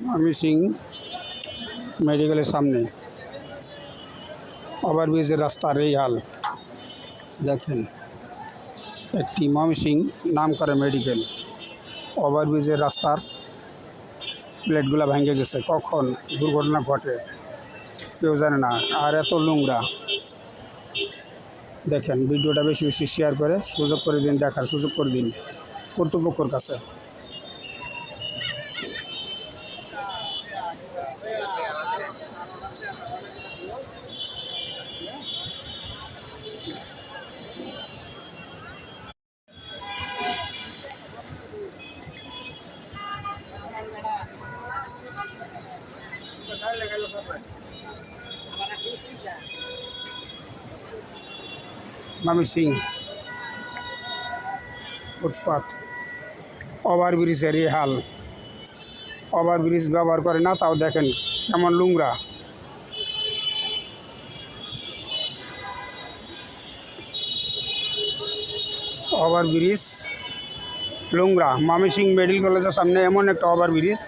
ময়মনসিংহ মেডিকেলের সামনে ওভারব্রিজের রাস্তার এই হাল দেখেন। একটি ময়মনসিংহ নাম করে মেডিকেল, ওভারব্রিজের রাস্তার প্লেটগুলো ভেঙে গেছে। কখন দুর্ঘটনা ঘটে কেউ জানে না, আর এত নোংরা। দেখেন, ভিডিওটা বেশি বেশি শেয়ার করে সুযোগ করে দিন, দেখার সুযোগ করে দিন কর্তৃপক্ষের কাছে। ময়মনসিংহ ফুটপাথ ওভারব্রিজের এই হাল। ওভারব্রিজ ব্যবহার করে না, তাও দেখেন কেমন নোংরা। ওভারব্রিজ নোংরা। ময়মনসিংহ মেডিকেল কলেজের সামনে এমন একটা ওভারব্রিজ,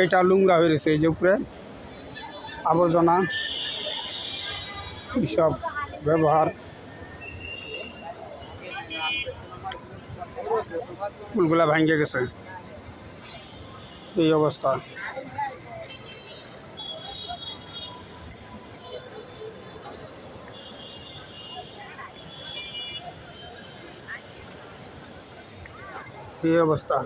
এটা নোংরা হয়ে গেছে। এই যে উপরে আবর্জনা এইসব ব্যবহার, ফুলগুলা ভেঙে গেছে, এই অবস্থা। এই অবস্থা।